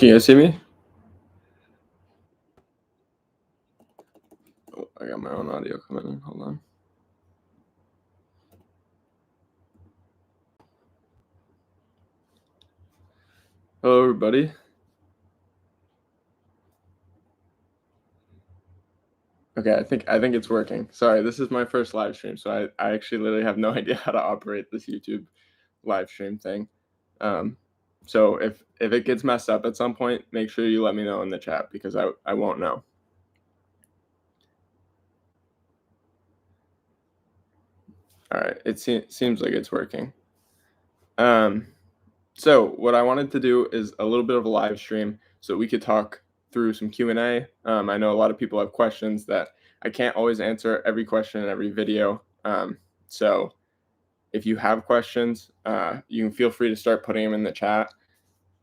Can you guys see me? Oh, I got my own audio coming in. Hold on. Hello, everybody. Okay, I think it's working. Sorry, this is my first live stream, so I actually literally have no idea how to operate this YouTube live stream thing. So if it gets messed up at some point, make sure you let me know in the chat because I won't know. All right, it seems like it's working. So what I wanted to do is a little bit of a live stream so we could talk through some Q&A. I know a lot of people have questions that I can't always answer every question in every video. So if you have questions, you can feel free to start putting them in the chat.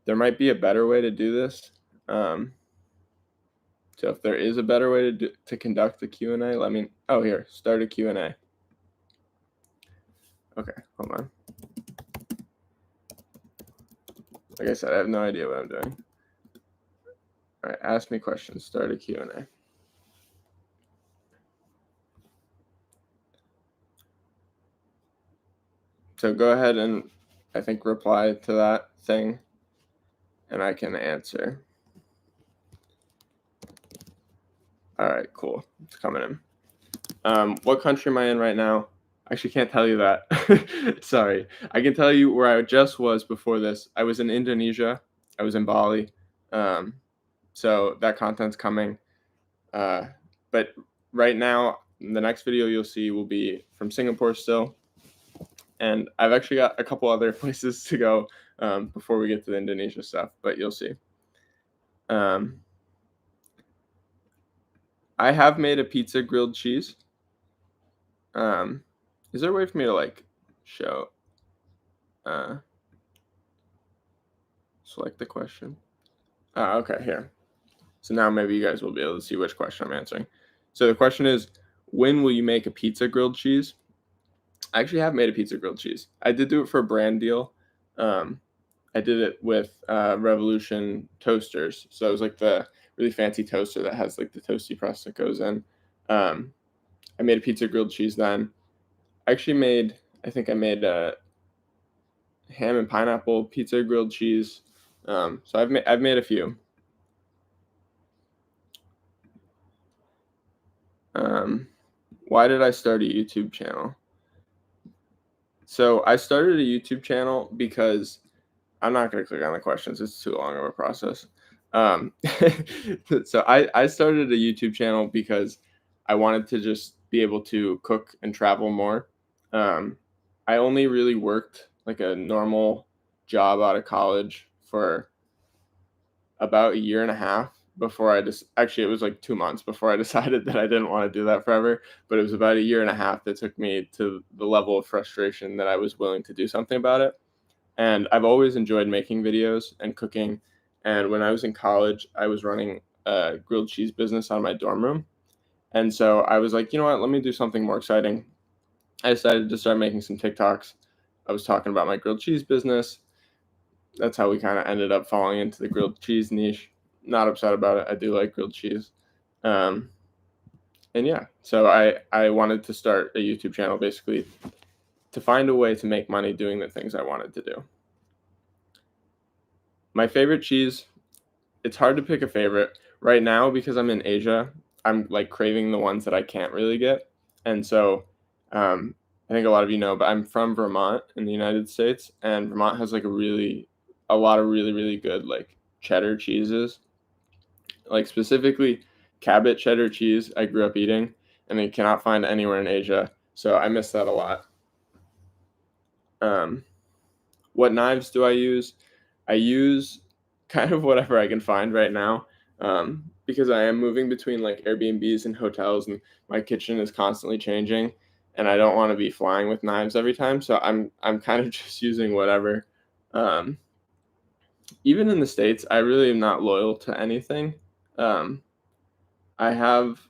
There might be a better way to do this. So if there is a better way to conduct the Q&A, let me, oh, here, start a Q&A. Okay, hold on. Like I said, I have no idea what I'm doing. All right, ask me questions, start a Q&A. So go ahead and I think reply to that thing and I can answer. All right, cool. It's coming in. What country am I in right now? I actually can't tell you that. Sorry. I can tell you where I just was before this. I was in Indonesia. I was in Bali. So that content's coming. But right now, the next video you'll see will be from Singapore still. And I've actually got a couple other places to go before we get to the Indonesia stuff, but you'll see. I have made a pizza grilled cheese. Is there a way for me to like show? Select the question. Okay, here. So now maybe you guys will be able to see which question I'm answering. So the question is, when will you make a pizza grilled cheese? I actually have made a pizza grilled cheese. I did do it for a brand deal. I did it with Revolution toasters. So it was like the really fancy toaster that has like the toasty press that goes in. I made a pizza grilled cheese then. I think I made a ham and pineapple pizza grilled cheese. So I've made a few. Why did I start a YouTube channel? So I started a YouTube channel because I'm not going to click on the questions. It's too long of a process. So I started a YouTube channel because I wanted to just be able to cook and travel more. I only really worked like a normal job out of college for about a year and a half before actually it was like 2 months before I decided that I didn't want to do that forever. But it was about a year and a half that took me to the level of frustration that I was willing to do something about it. And I've always enjoyed making videos and cooking. And when I was in college, I was running a grilled cheese business out of my dorm room. And so I was like, you know what, let me do something more exciting. I decided to start making some TikToks. I was talking about my grilled cheese business. That's how we kind of ended up falling into the grilled cheese niche. Not upset about it. I do like grilled cheese. And yeah, so I wanted to start a YouTube channel basically to find a way to make money doing the things I wanted to do. My favorite cheese, it's hard to pick a favorite. Right now, because I'm in Asia, I'm like craving the ones that I can't really get. And so I think a lot of you know, but I'm from Vermont in the United States, and Vermont has like a lot of really, really good like cheddar cheeses. Like specifically Cabot cheddar cheese I grew up eating, and I cannot find anywhere in Asia. So I miss that a lot. What knives do I use? I use kind of whatever I can find right now, because I am moving between like Airbnbs and hotels, and my kitchen is constantly changing, and I don't want to be flying with knives every time. So I'm kind of just using whatever. Even in the States, I really am not loyal to anything. I have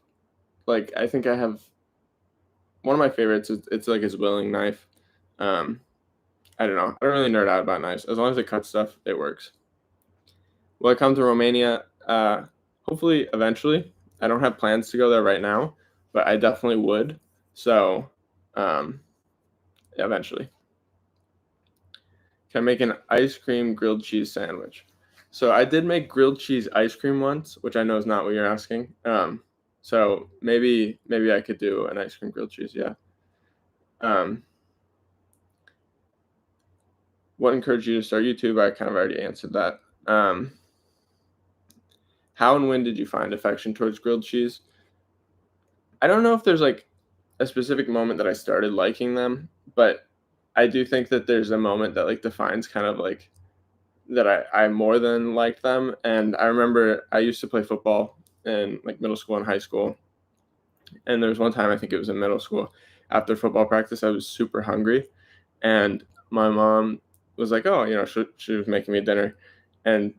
I think I have one of my favorites. It's like a Zwilling knife. I don't know. I don't really nerd out about knives. As long as it cuts stuff, it works. Will I come to Romania? Hopefully, eventually. I don't have plans to go there right now, but I definitely would. So, um, eventually. Can I make an ice cream grilled cheese sandwich? So I did make grilled cheese ice cream once, which I know is not what you're asking. So maybe I could do an ice cream grilled cheese. Yeah. Um, what encouraged you to start YouTube? I kind of already answered that. Um, how and when did you find affection towards grilled cheese? I don't know if there's like a specific moment that I started liking them, but I do think that there's a moment that like defines kind of like that I more than liked them. And I remember I used to play football in like middle school and high school. And there was one time, I think it was in middle school, after football practice, I was super hungry. And my mom was like, oh, she was making me dinner. And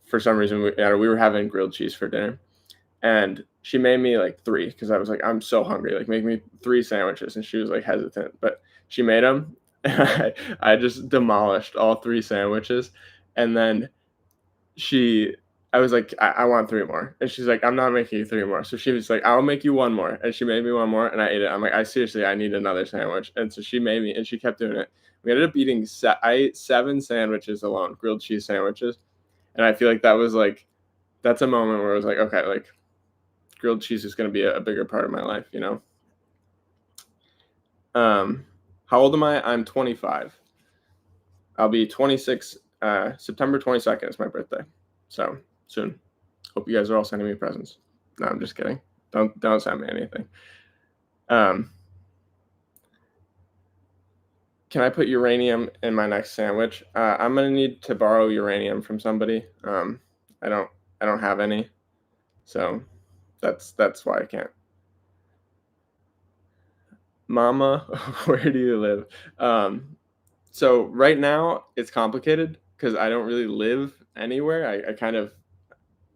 for some reason, we were having grilled cheese for dinner. And she made me like three because I was like, I'm so hungry. Like, make me three sandwiches. And she was like hesitant, but she made them. And I just demolished all three sandwiches. And then she I was like, I want three more. And she's like, I'm not making you three more. So she was like, I'll make you one more. And she made me one more and I ate it. I'm like, I need another sandwich. And so she made me and she kept doing it. We ended up eating, I ate 7 sandwiches alone, grilled cheese sandwiches. And I feel like that's a moment where I was like, okay, like grilled cheese is going to be a bigger part of my life, you know? How old am I? I'm 25. I'll be 26. September 22nd is my birthday. So soon. Hope you guys are all sending me presents. No, I'm just kidding. Don't send me anything. Can I put uranium in my next sandwich? I'm gonna need to borrow uranium from somebody. I don't have any, so that's why I can't. Mama, where do you live? So right now it's complicated because I don't really live anywhere. I kind of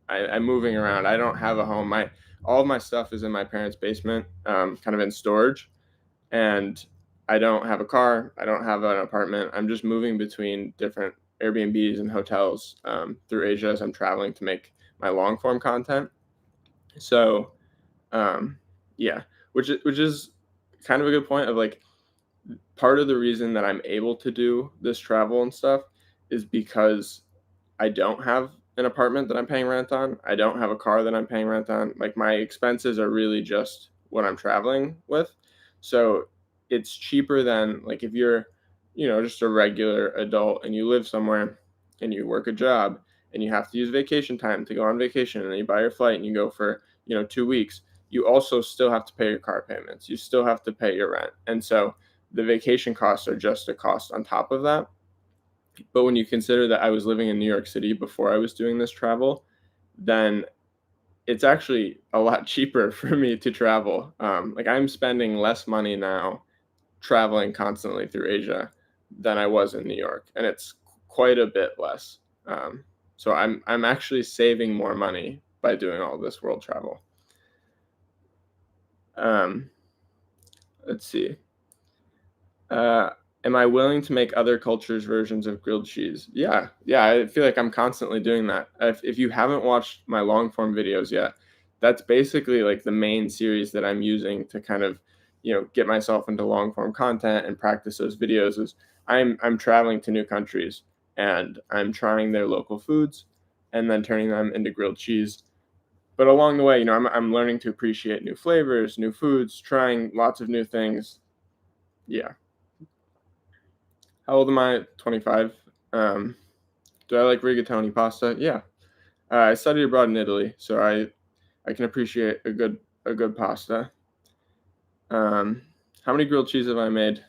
I'm moving around. I don't have a home. My All of my stuff is in my parents' basement, kind of in storage, and I don't have a car. I don't have an apartment. I'm just moving between different Airbnbs and hotels through Asia as I'm traveling to make my long form content. So, um, yeah, which is kind of a good point of like part of the reason that I'm able to do this travel and stuff is because I don't have an apartment that I'm paying rent on. I don't have a car that I'm paying rent on. Like my expenses are really just what I'm traveling with. So it's cheaper than like if you're, just a regular adult and you live somewhere and you work a job and you have to use vacation time to go on vacation and then you buy your flight and you go for, 2 weeks. You also still have to pay your car payments. You still have to pay your rent. And so the vacation costs are just a cost on top of that. But when you consider that I was living in New York City before I was doing this travel, then it's actually a lot cheaper for me to travel. Like I'm spending less money now traveling constantly through Asia than I was in New York, and it's quite a bit less. So I'm actually saving more money by doing all this world travel. Um, let's see. Uh, am I willing to make other cultures' versions of grilled cheese? Yeah, yeah. I feel like I'm constantly doing that. If you haven't watched my long form videos yet, that's basically like the main series that I'm using to kind of, get myself into long form content and practice those videos. Is I'm traveling to new countries and I'm trying their local foods, and then turning them into grilled cheese. But along the way, I'm learning to appreciate new flavors, new foods, trying lots of new things. Yeah. How old am I? 25. Do I like rigatoni pasta? Yeah. I studied abroad in Italy, so I can appreciate a good pasta. How many grilled cheese have I made?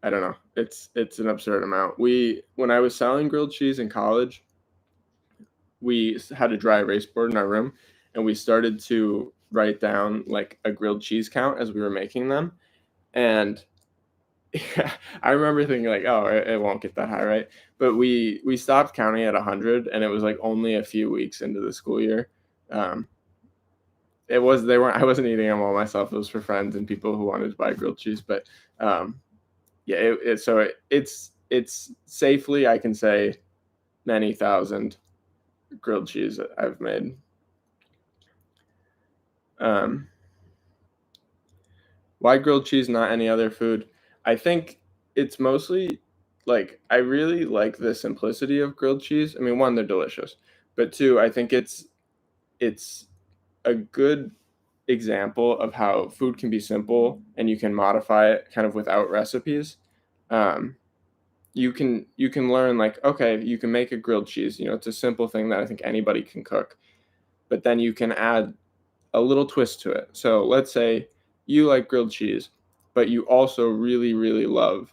I don't know. It's an absurd amount. When I was selling grilled cheese in college, we had a dry erase board in our room, and we started to write down like a grilled cheese count as we were making them, and yeah, I remember thinking like, "Oh, it won't get that high, right?" But we stopped counting at 100, and it was like only a few weeks into the school year. Um, it was they weren't I wasn't eating them all myself. It was for friends and people who wanted to buy grilled cheese. But yeah, it's safely I can say many thousand. grilled cheese that I've made. Um, why grilled cheese, not any other food? I think it's mostly like I really like the simplicity of grilled cheese. I mean, one, they're delicious, but two, I think it's a good example of how food can be simple and you can modify it kind of without recipes. Um, you can learn like, okay, you can make a grilled cheese. You know, it's a simple thing that I think anybody can cook, but then you can add a little twist to it. So let's say you like grilled cheese, but you also really, really love,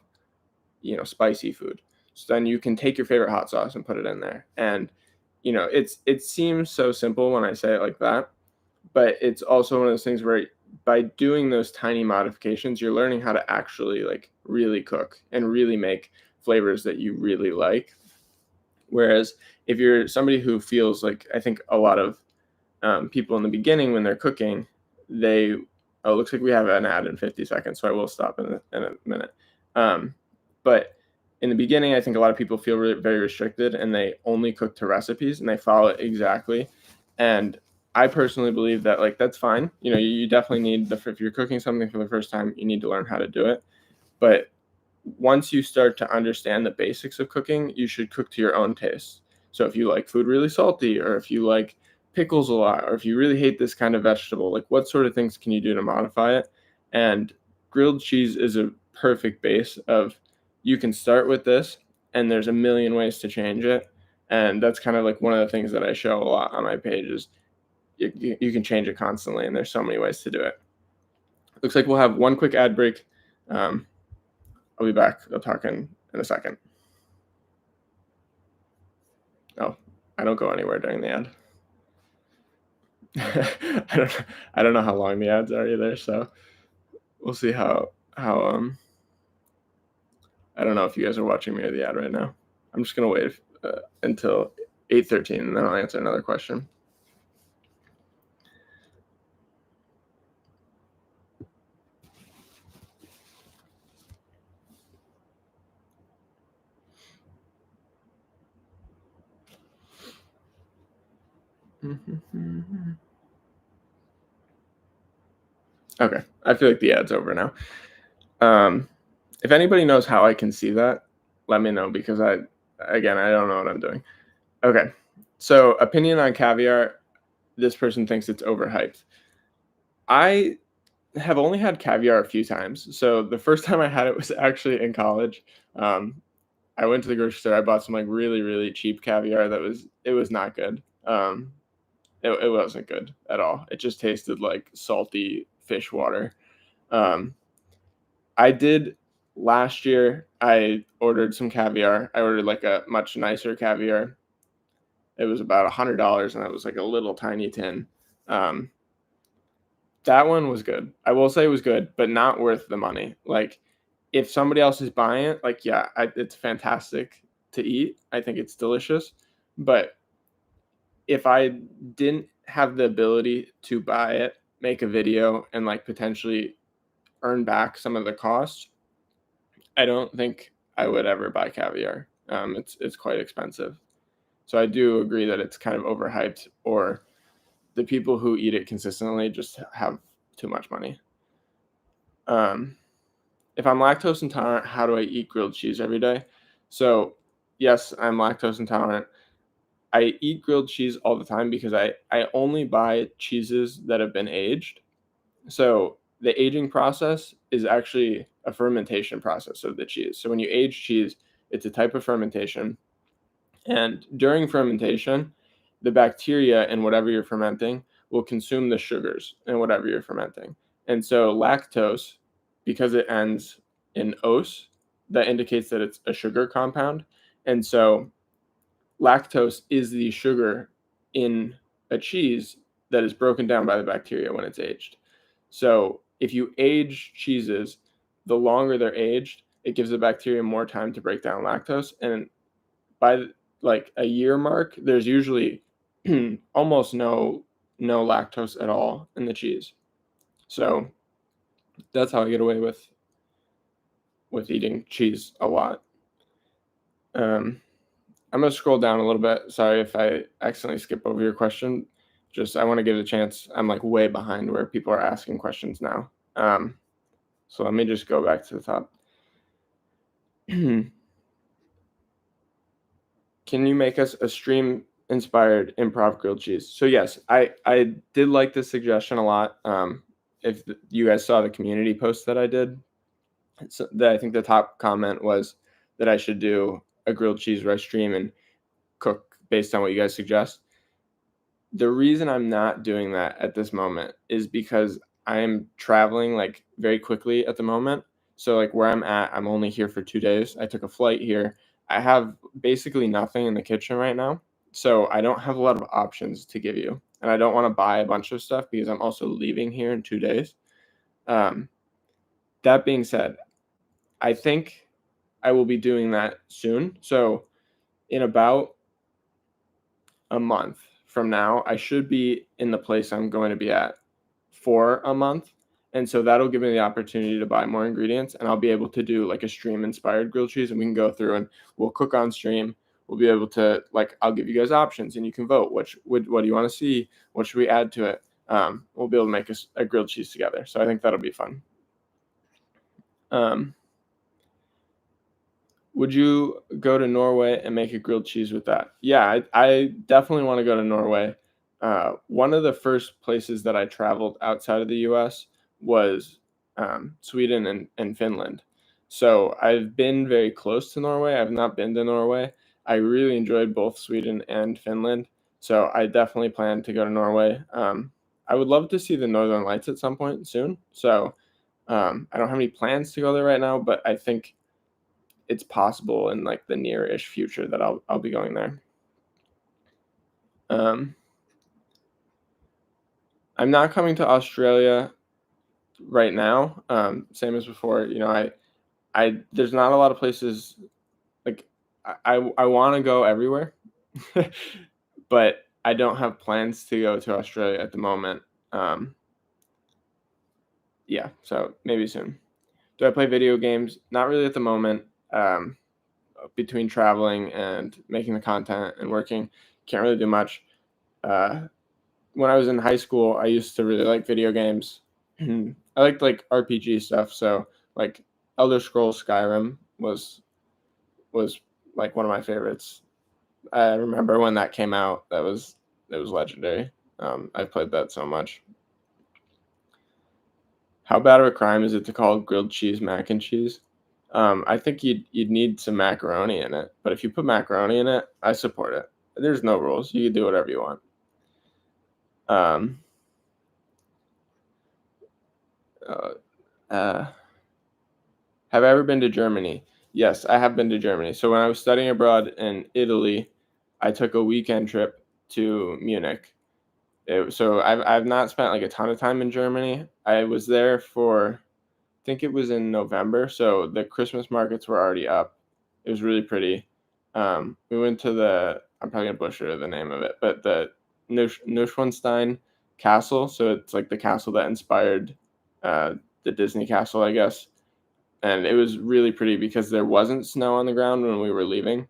spicy food. So then you can take your favorite hot sauce and put it in there. And, it seems so simple when I say it like that, but it's also one of those things where by doing those tiny modifications, you're learning how to actually like really cook and really make flavors that you really like. Whereas if you're somebody who feels like, I think a lot of people in the beginning when they're cooking, they oh, it looks like we have an ad in 50 seconds, so I will stop in a minute. Um, but in the beginning, I think a lot of people feel very restricted and they only cook to recipes and they follow it exactly. And I personally believe that like that's fine. You definitely need if you're cooking something for the first time, you need to learn how to do it. But once you start to understand the basics of cooking, you should cook to your own taste. So if you like food really salty, or if you like pickles a lot, or if you really hate this kind of vegetable, like what sort of things can you do to modify it? And grilled cheese is a perfect base of you can start with this, and there's a million ways to change it. And that's kind of like one of the things that I show a lot on my page is you can change it constantly, and there's so many ways to do it. Looks like we'll have one quick ad break. Um, I'll be back. I'll talk in a second. Oh, I don't go anywhere during the ad. I don't I don't know how long the ads are either, so we'll see how I don't know if you guys are watching me or the ad right now. I'm just gonna wait until 8:13 and then I'll answer another question. Okay, I feel like the ad's over now. Um, if anybody knows how I can see that, let me know because again, I don't know what I'm doing. Okay, so opinion on caviar. This person thinks it's overhyped. I have only had caviar a few times. So the first time I had it was actually in college. Um, I went to the grocery store. I bought some like really really cheap caviar it was not good. It wasn't good at all. It just tasted like salty fish water. Um, I did last year. I ordered some caviar. I ordered like a much nicer caviar. It was about $100, and it was like a little tiny tin. Um, That one was good. I will say it was good, but not worth the money. Like, if somebody else is buying it, like, yeah, it's fantastic to eat. I think it's delicious. But if I didn't have the ability to buy it, make a video, and like potentially earn back some of the cost, I don't think I would ever buy caviar. It's quite expensive. So I do agree that it's kind of overhyped, or the people who eat it consistently just have too much money. Um, if I'm lactose intolerant, how do I eat grilled cheese every day? So, yes, I'm lactose intolerant. I eat grilled cheese all the time because I only buy cheeses that have been aged. So, the aging process is actually a fermentation process of the cheese. So, when you age cheese, it's a type of fermentation. And during fermentation, the bacteria in whatever you're fermenting will consume the sugars in whatever you're fermenting. And so lactose, because it ends in ose, that indicates that it's a sugar compound. And so lactose is the sugar in a cheese that is broken down by the bacteria when it's aged. So if you age cheeses, the longer they're aged, it gives the bacteria more time to break down lactose, and by like a year mark, there's usually almost no lactose at all in the cheese. So that's how I get away with eating cheese a lot. Um, I'm gonna scroll down a little bit. Sorry if I accidentally skip over your question. Just I want to give it a chance. I'm like way behind where people are asking questions now. So let me just go back to the top. Can you make us a stream inspired improv grilled cheese? So yes, I did like this suggestion a lot. If you guys saw the community post that I did, so I think the top comment was that I should do a grilled cheese where I stream and cook based on what you guys suggest. The reason I'm not doing that at this moment is because I am traveling like very quickly at the moment. So like where I'm at, I'm only here for 2 days. I took a flight here. I have basically nothing in the kitchen right now. So I don't have a lot of options to give you. And I don't want to buy a bunch of stuff because I'm also leaving here in 2 days. Um, that being said, I think I will be doing that soon. So in about a month from now, I should be in the place I'm going to be at for a month. And so that'll give me the opportunity to buy more ingredients, and I'll be able to do like a stream inspired grilled cheese, and we can go through and we'll cook on stream. We'll be able to like I'll give you guys options and you can vote what do you want to see? What should we add to it? We'll be able to make a grilled cheese together. So I think that'll be fun. Would you go to Norway and make a grilled cheese with that? Yeah, I definitely want to go to Norway. One of the first places that I traveled outside of the US was Sweden and Finland. So I've been very close to Norway. I've not been to Norway. I really enjoyed both Sweden and Finland. So I definitely plan to go to Norway. I would love to see the Northern Lights at some point soon. So I don't have any plans to go there right now, but I think it's possible in like the near-ish future that I'll be going there. I'm not coming to Australia right now. Same as before, you know, I there's not a lot of places like I want to go everywhere, but I don't have plans to go to Australia at the moment. Yeah, so maybe soon. Do I play video games? Not really at the moment. Between traveling and making the content and working, can't really do much. When I was in high school, I used to really like video games. I liked like RPG stuff. So like Elder Scrolls Skyrim was like one of my favorites. I remember when that came out. It was legendary. I've played that so much. How bad of a crime is it to call grilled cheese mac and cheese? I think you'd need some macaroni in it, but if you put macaroni in it, I support it. There's no rules. You can do whatever you want. Um, uh, uh, have I ever been to Germany? Yes, I have been to Germany. So when I was studying abroad in Italy, I took a weekend trip to Munich. So I've not spent like a ton of time in Germany. I was there for I think it was in November, so the Christmas markets were already up. It was really pretty. We went to I'm probably gonna butcher the name of it, but the Neuschwanstein Castle. So it's like the castle that inspired the Disney castle, I guess. And it was really pretty because there wasn't snow on the ground when we were leaving,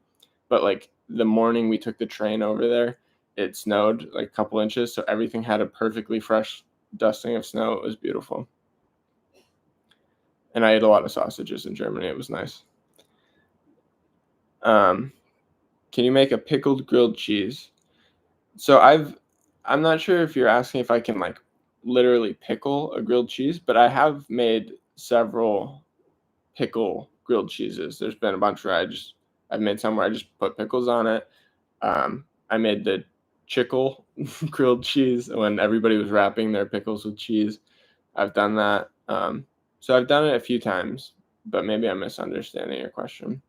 but like the morning we took the train over there, it snowed like a couple inches, so everything had a perfectly fresh dusting of snow. It was beautiful. And I ate a lot of sausages in Germany. It was nice. Can you make a pickled grilled cheese? So I'm not sure if you're asking if I can like literally pickle a grilled cheese, but I have made several pickle grilled cheeses. There's been a bunch where I've made some where I just put pickles on it. I made the chickle grilled cheese when everybody was wrapping their pickles with cheese. I've done that. So I've done it a few times, but maybe I'm misunderstanding your question.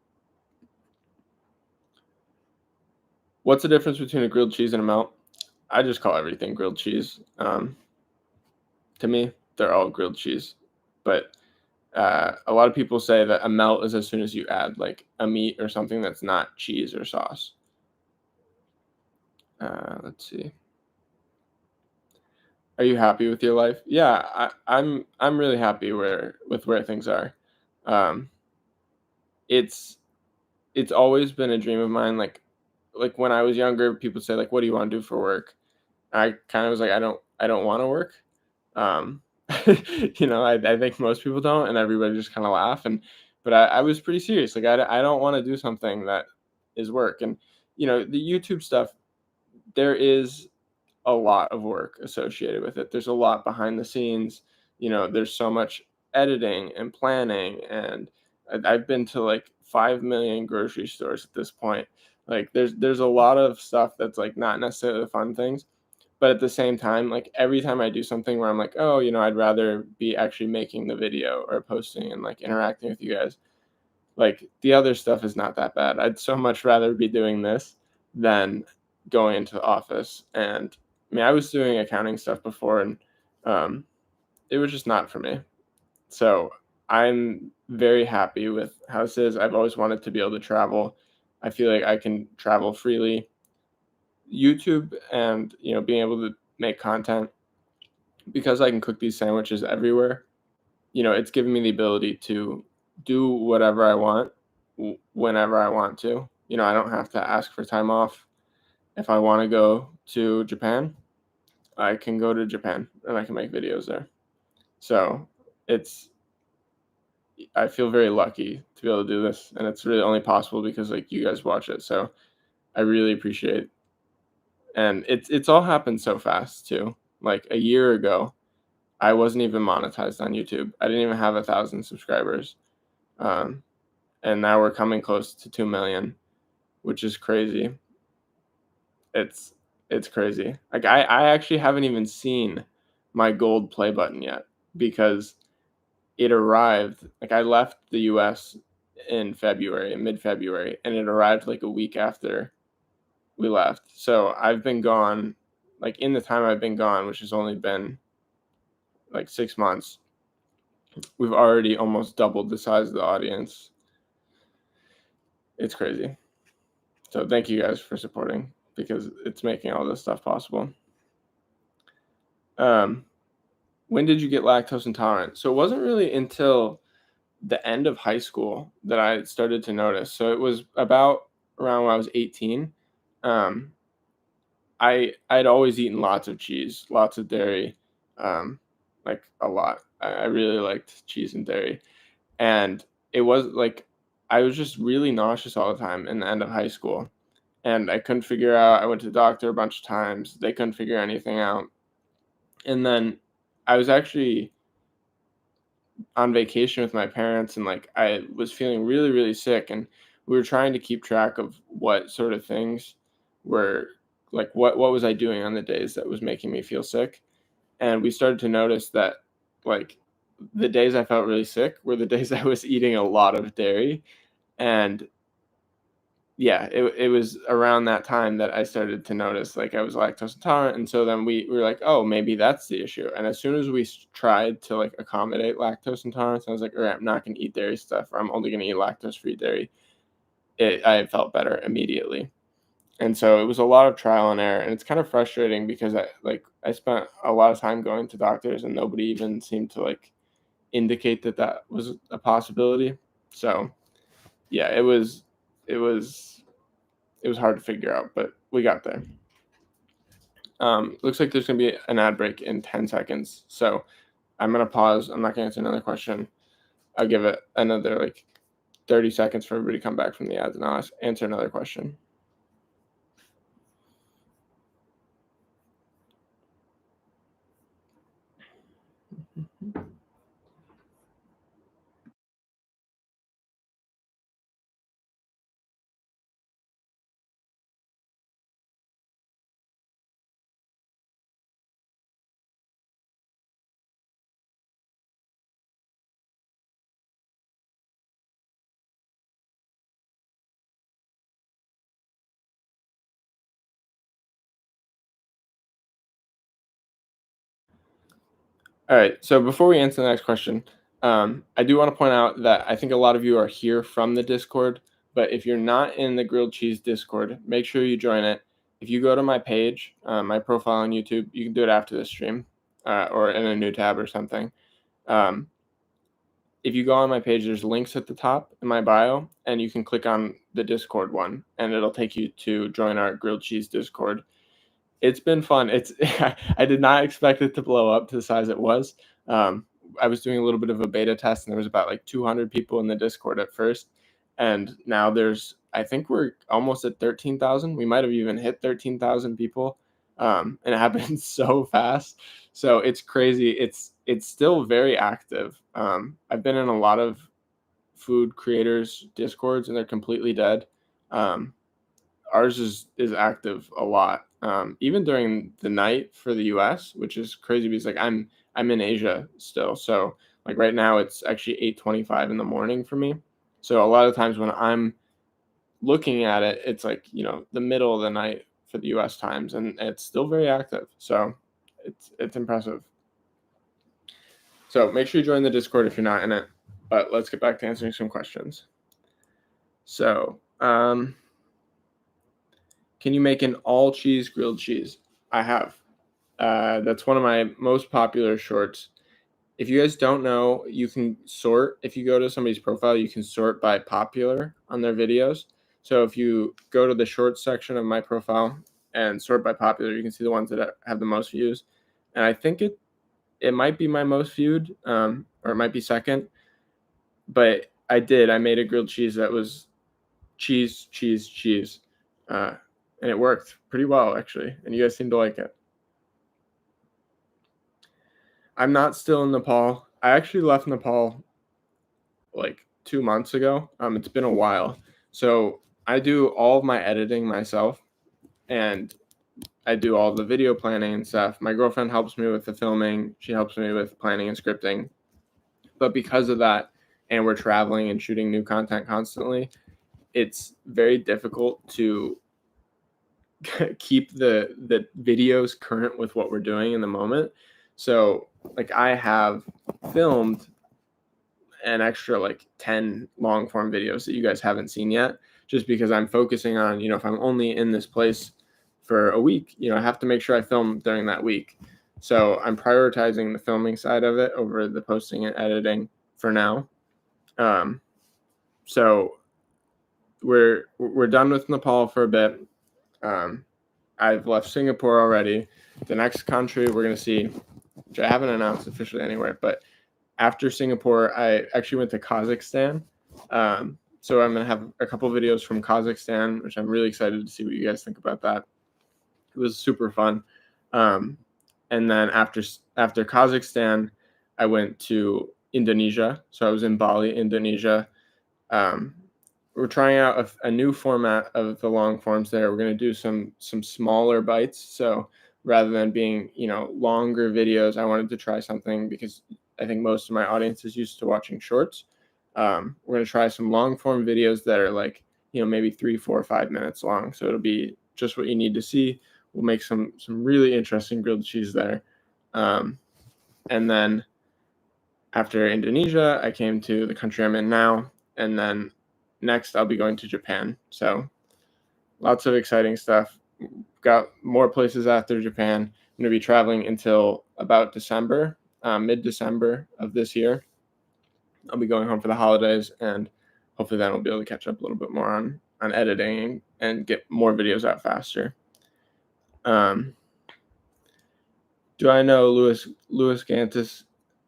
What's the difference between a grilled cheese and a melt? I just call everything grilled cheese. To me, they're all grilled cheese. But a lot of people say that a melt is as soon as you add like a meat or something that's not cheese or sauce. Let's see. Are you happy with your life? Yeah, I'm really happy with where things are. Um, it's always been a dream of mine. Like like when I was younger, people say like, "What do you want to do for work?" I kind of was like, I don't want to work. Um, I think most people don't, and everybody just kind of laugh. But I was pretty serious. Like, I don't want to do something that is work. And, the YouTube stuff, there is a lot of work associated with it. There's a lot behind the scenes. There's so much editing and planning, and I've been to like 5 million grocery stores at this point. Like, there's a lot of stuff that's like not necessarily the fun things, but at the same time, like every time I do something where I'm like, oh, I'd rather be actually making the video or posting and like interacting with you guys. Like the other stuff is not that bad. I'd so much rather be doing this than going into the office. And I mean, I was doing accounting stuff before, and um, it was just not for me. So I'm very happy with how this is. I've always wanted to be able to travel. I feel like I can travel freely. YouTube and being able to make content, because I can cook these sandwiches everywhere. It's given me the ability to do whatever I want whenever I want to. I don't have to ask for time off. If I want to go to Japan, I can go to Japan and I can make videos there. So it's I feel very lucky to be able to do this, and it's really only possible because like you guys watch it. So I really appreciate, and it's all happened so fast too. Like a year ago, I wasn't even monetized on YouTube. I didn't even have 1,000 subscribers. Um, and now we're coming close to 2 million, which is crazy. It's it's crazy. Like I actually haven't even seen my gold play button yet, because it arrived. Like I left the US in February, mid February, and it arrived like a week after we left. So I've been gone, like in the time I've been gone, which has only been like 6 months, we've already almost doubled the size of the audience. It's crazy. So thank you guys for supporting, because it's making all this stuff possible. Um, when did you get lactose intolerant? So it wasn't really until the end of high school that I started to notice. So it was about around when I was 18. Um, I'd always eaten lots of cheese, lots of dairy, like a lot. I really liked cheese and dairy, and it was like I was just really nauseous all the time in the end of high school, and I couldn't figure out. I went to the doctor a bunch of times. They couldn't figure anything out. And then I was actually on vacation with my parents, and like I was feeling really, really sick, and we were trying to keep track of what sort of things were, like what was I doing on the days that was making me feel sick. And we started to notice that like the days I felt really sick were the days I was eating a lot of dairy. And yeah, it was around that time that I started to notice like I was lactose intolerant, and so then we were like, oh, maybe that's the issue. And as soon as we tried to like accommodate lactose intolerance, I was like, all right, I'm not going to eat dairy stuff, or I'm only going to eat lactose free dairy. I felt better immediately, and so it was a lot of trial and error, and it's kind of frustrating because I spent a lot of time going to doctors, and nobody even seemed to like indicate that that was a possibility. So yeah, it was it was hard to figure out, but we got there. Looks like there's going to be an ad break in 10 seconds. So I'm going to pause. I'm not going to answer another question. I'll give it another like 30 seconds for everybody to come back from the ads, and I'll answer another question. All right. So before we answer the next question, I do want to point out that I think a lot of you are here from the Discord, but if you're not in the grilled cheese Discord, make sure you join it. If you go to my page, my profile on YouTube, you can do it after the stream, or in a new tab or something. Um, if you go on my page, there's links at the top in my bio, and you can click on the Discord one, and it'll take you to join our grilled cheese Discord. It's been fun. It's I did not expect it to blow up to the size it was. I was doing a little bit of a beta test, and there was about like 200 people in the Discord at first, and now I think we're almost at 13,000. We might have even hit 13,000 people, and it happened so fast. So it's crazy. It's still very active. I've been in a lot of food creators Discords, and they're completely dead. Ours is active a lot, even during the night for the US, which is crazy because like I'm in Asia still, so like right now it's actually 8:25 in the morning for me. So a lot of times when I'm looking at it, it's like the middle of the night for the US times, and it's still very active. So it's impressive. So make sure you join the Discord if you're not in it. But let's get back to answering some questions. So can you make an all cheese grilled cheese? I have. That's one of my most popular shorts. If you guys don't know, you can sort. If you go to somebody's profile, you can sort by popular on their videos. So if you go to the shorts section of my profile and sort by popular, you can see the ones that have the most views. And I think it might be my most viewed, or it might be second. But I made a grilled cheese that was cheese, cheese, cheese. And it worked pretty well, actually. And you guys seem to like it. I'm not still in Nepal. I actually left Nepal like 2 months ago. It's been a while. So I do all of my editing myself, and I do all the video planning and stuff. My girlfriend helps me with the filming. She helps me with planning and scripting. But because of that, and we're traveling and shooting new content constantly, it's very difficult to keep the videos current with what we're doing in the moment. So like I have filmed an extra like 10 long form videos that you guys haven't seen yet, just because I'm focusing on, if I'm only in this place for a week, I have to make sure I film during that week. So I'm prioritizing the filming side of it over the posting and editing for now. So we're done with Nepal for a bit. I've left Singapore already. The next country we're going to see, which I haven't announced officially anywhere, but after Singapore, I actually went to Kazakhstan. So I'm going to have a couple videos from Kazakhstan, which I'm really excited to see what you guys think about that. It was super fun. And then after Kazakhstan, I went to Indonesia. So I was in Bali, Indonesia. We're trying out a new format of the long forms there. We're going to do some smaller bites. So rather than being, longer videos, I wanted to try something because I think most of my audience is used to watching shorts. We're going to try some long form videos that are like, maybe 3, 4, 5 minutes long. So it'll be just what you need to see. We'll make some really interesting grilled cheese there. And then after Indonesia, I came to the country I'm in now. And then next I'll be going to Japan. So lots of exciting stuff. Got more places after Japan. I'm going to be traveling until about December, mid-December of this year. I'll be going home for the holidays, and hopefully then we'll be able to catch up a little bit more on editing and get more videos out faster. Do I know Louis Gantis?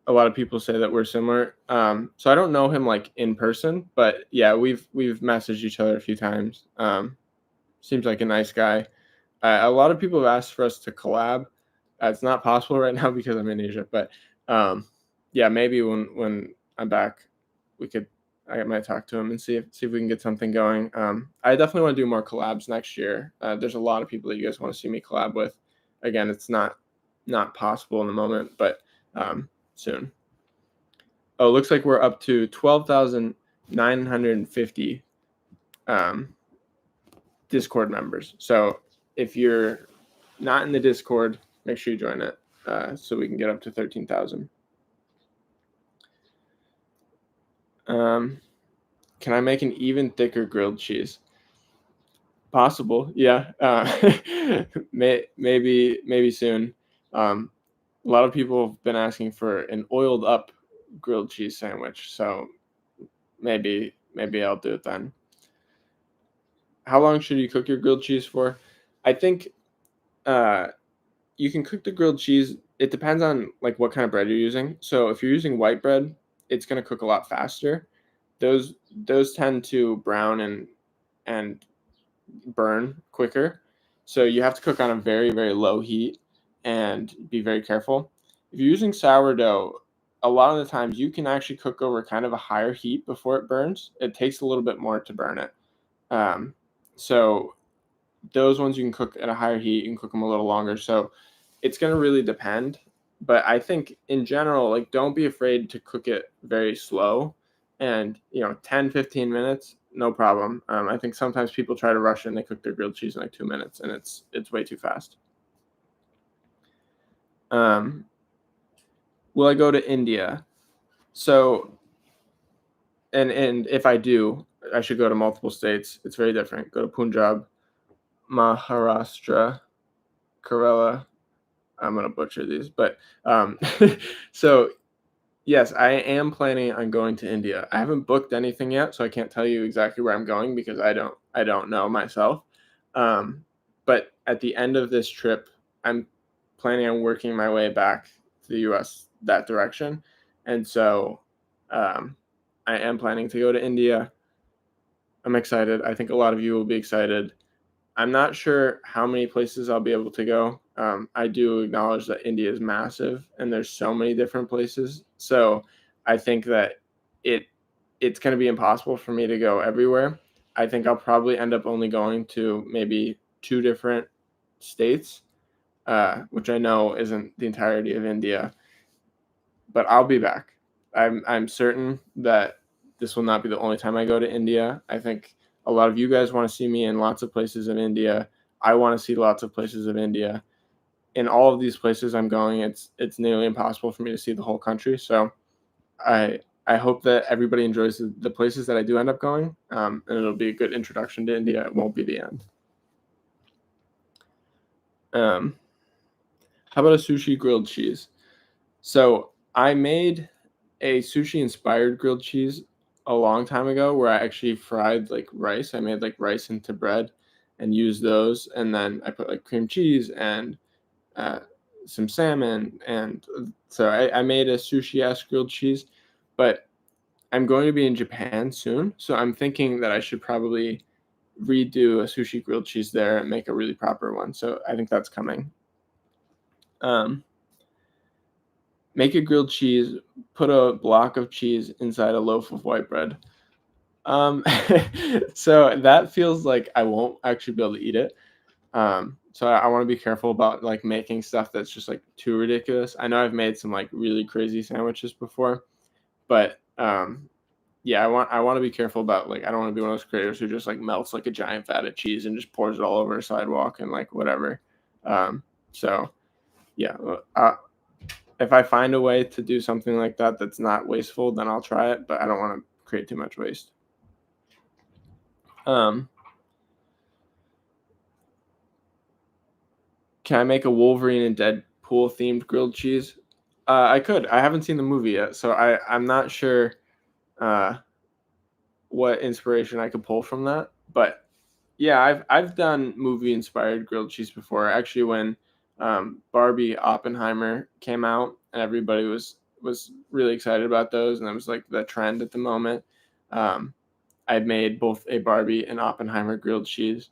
A lot of people say that we're similar. So I don't know him like in person, but yeah, we've messaged each other a few times. Seems like a nice guy. A lot of people have asked for us to collab. It's not possible right now because I'm in Asia, but yeah, maybe when I'm back, I might talk to him and see if we can get something going. I definitely want to do more collabs next year. There's a lot of people that you guys want to see me collab with. Again, it's not possible in the moment, but soon. Oh, looks like we're up to 12,950 Discord members. So if you're not in the Discord, make sure you join it so we can get up to 13,000. Can I make an even thicker grilled cheese? Possible, yeah. Maybe soon. A lot of people have been asking for an oiled up grilled cheese sandwich. So maybe I'll do it then. How long should you cook your grilled cheese for? I think uh, you can cook the grilled cheese. It depends on like what kind of bread you're using. So if you're using white bread, it's gonna cook a lot faster. Those tend to brown and burn quicker. So you have to cook on a very, very low heat and be very careful. If you're using sourdough, a lot of the times you can actually cook over kind of a higher heat before it burns. It takes a little bit more to burn it. Um, so those ones you can cook at a higher heat, you can cook them a little longer. So it's going to really depend. But I think in general, like don't be afraid to cook it very slow and 10, 15 minutes, no problem. I think sometimes people try to rush and they cook their grilled cheese in like 2 minutes and it's way too fast. Um, will I go to India? So and if I do, I should go to multiple states. It's very different. Go to Punjab, Maharashtra, Kerala. I'm gonna butcher these, but so yes, I am planning on going to India. I haven't booked anything yet, so I can't tell you exactly where I'm going because I don't know myself. Um, but at the end of this trip, I'm planning on working my way back to the U.S. that direction, and so um, I am planning to go to India. I'm excited. I think a lot of you will be excited. I'm not sure how many places I'll be able to go. I do acknowledge that India is massive and there's so many different places. So I think that it it's going to be impossible for me to go everywhere. I think I'll probably end up only going to maybe two different states, which I know isn't the entirety of India, but I'll be back. I'm certain that this will not be the only time I go to India. I think a lot of you guys want to see me in lots of places in India. I want to see lots of places of India. In all of these places I'm going, it's nearly impossible for me to see the whole country. So I hope that everybody enjoys the places that I do end up going, and it'll be a good introduction to India. It won't be the end. Um, how about a sushi grilled cheese? So I made a sushi inspired grilled cheese a long time ago where I actually fried like rice. I made like rice into bread and used those, and then I put like cream cheese and uh, some salmon, and so I made a sushi esque grilled cheese. But I'm going to be in Japan soon, so I'm thinking that I should probably redo a sushi grilled cheese there and make a really proper one. So I think that's coming. Um, Make a grilled cheese, put a block of cheese inside a loaf of white bread. Um, so that feels like I won't actually be able to eat it. So I want to be careful about like making stuff that's just like too ridiculous. I know I've made some like really crazy sandwiches before, but yeah, I want to be careful about like I don't want to be one of those creators who just like melts like a giant vat of cheese and just pours it all over a sidewalk and like whatever. So yeah, if I find a way to do something like that that's not wasteful, then I'll try it. But I don't want to create too much waste. Um, can I make a Wolverine and Deadpool themed grilled cheese? I could. I haven't seen the movie yet, so I'm not sure uh, what inspiration I could pull from that. But yeah, I've done movie inspired grilled cheese before. Actually, when Barbie Oppenheimer came out, and everybody was really excited about those, and it was like the trend at the moment. Um, I made both a Barbie and Oppenheimer grilled cheese.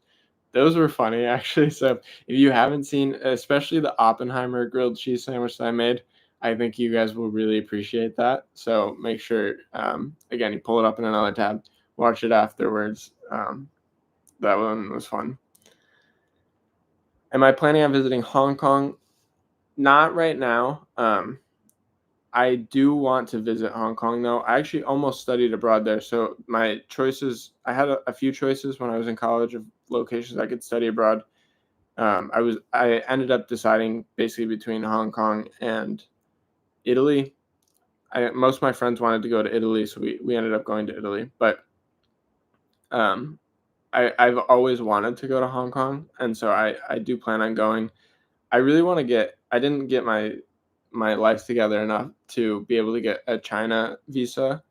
Those were funny actually. So if you haven't seen, especially the Oppenheimer grilled cheese sandwich that I made, I think you guys will really appreciate that. So make sure, again, you pull it up in another tab, watch it afterwards. That one was fun. Am I planning on visiting Hong Kong? Not right now. I do want to visit Hong Kong though. I actually almost studied abroad there. So my choices, I had a few choices when I was in college of locations I could study abroad. I ended up deciding basically between Hong Kong and Italy. Most of my friends wanted to go to Italy, so we ended up going to Italy. But um, I've always wanted to go to Hong Kong, and so I do plan on going. I really want to get. I didn't get my life together enough to be able to get a China visa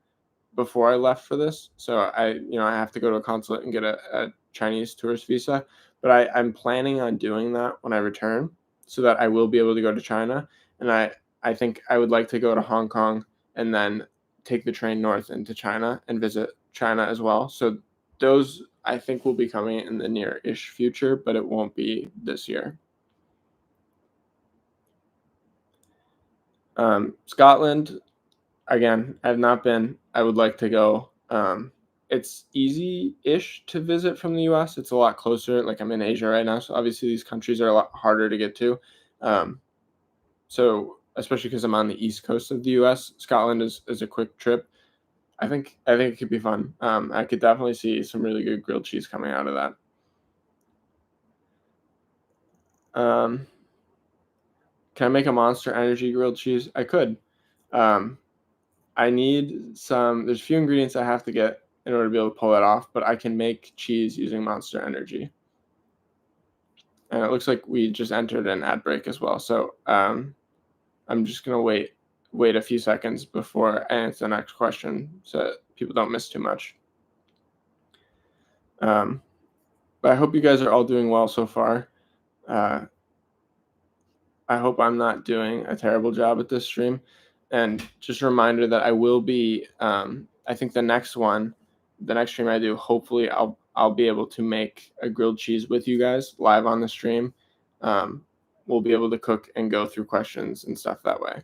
before I left for this. So I have to go to a consulate and get a Chinese tourist visa. But I'm planning on doing that when I return so that I will be able to go to China. And I think I would like to go to Hong Kong and then take the train north into China and visit China as well. So those I think will be coming in the near-ish future, but it won't be this year. Scotland, again, I've not been. I would like to go. It's easy-ish to visit from the US. It's a lot closer. Like I'm in Asia right now, so obviously these countries are a lot harder to get to. So especially because I'm on the east coast of the US, Scotland is a quick trip. I think it could be fun. I could definitely see some really good grilled cheese coming out of that. Um, can I make a Monster Energy grilled cheese? I could. Um, I need some. There's a few ingredients I have to get in order to be able to pull that off, but I can make cheese using Monster Energy. And it looks like we just entered an ad break as well. So I'm just gonna wait a few seconds before I answer the next question so that people don't miss too much. But I hope you guys are all doing well so far. Uh, I hope I'm not doing a terrible job at this stream. And just a reminder that I will be. I think the next stream I do, hopefully I'll be able to make a grilled cheese with you guys live on the stream. We'll be able to cook and go through questions and stuff that way.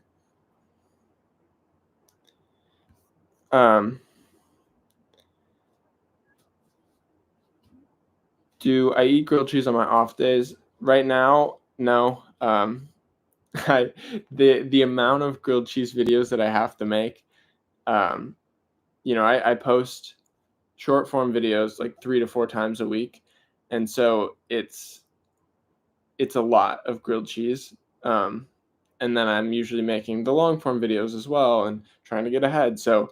Do I eat grilled cheese on my off days? Right now, no. The amount of grilled cheese videos that I have to make, I post short form videos like 3 to 4 times a week, and so it's a lot of grilled cheese. And then I'm usually making the long form videos as well and trying to get ahead. So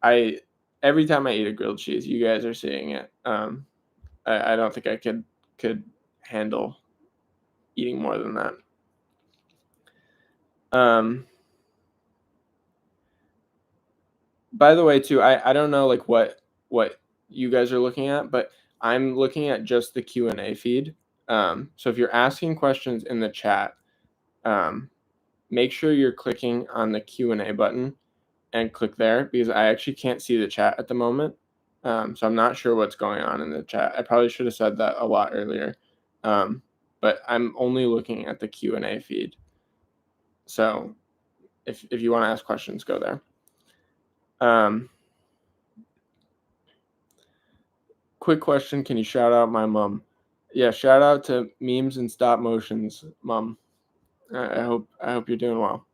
every time I eat a grilled cheese, you guys are seeing it. I don't think I could handle eating more than that. By the way, too, I don't know like what you guys are looking at, but I'm looking at just the Q&A feed. So if you're asking questions in the chat, make sure you're clicking on the Q&A button and click there because I actually can't see the chat at the moment. So I'm not sure what's going on in the chat. I probably should have said that a lot earlier. But I'm only looking at the Q&A feed. So if you want to ask questions, go there. Quick question, can you shout out my mom? Yeah, shout out to Memes and Stop Motions, mom. I hope you're doing well.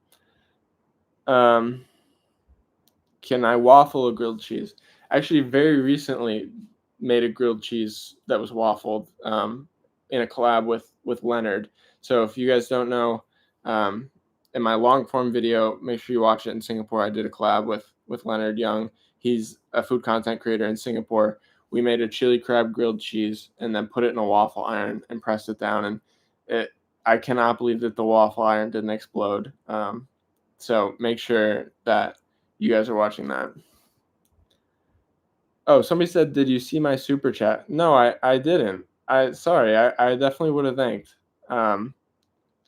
Can I waffle a grilled cheese? Actually, very recently made a grilled cheese that was waffled in a collab with Leonard. So if you guys don't know, in my long form video, make sure you watch it in Singapore. I did a collab with Leonard Young. He's a food content creator in Singapore. We made a chili crab grilled cheese and then put it in a waffle iron and pressed it down. And I cannot believe that the waffle iron didn't explode. So make sure that you guys are watching that. Oh, somebody said, did you see my super chat? No, I didn't. Sorry, I definitely would have thanked.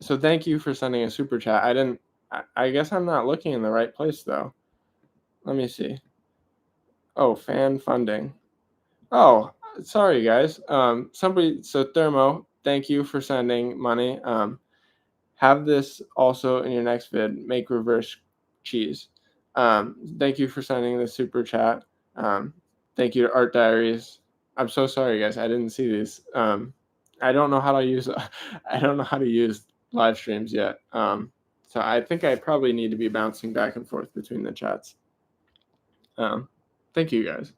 So thank you for sending a super chat. I guess I'm not looking in the right place though. Let me see. Oh, fan funding. Oh, sorry guys. So Thermo, thank you for sending money. Have this also in your next vid, make reverse cheese. Thank you for sending the super chat. Thank you to Art Diaries. I'm so sorry, guys. I didn't see these. I don't know how to use. I don't know how to use live streams yet. So I think I probably need to be bouncing back and forth between the chats. Thank you, guys.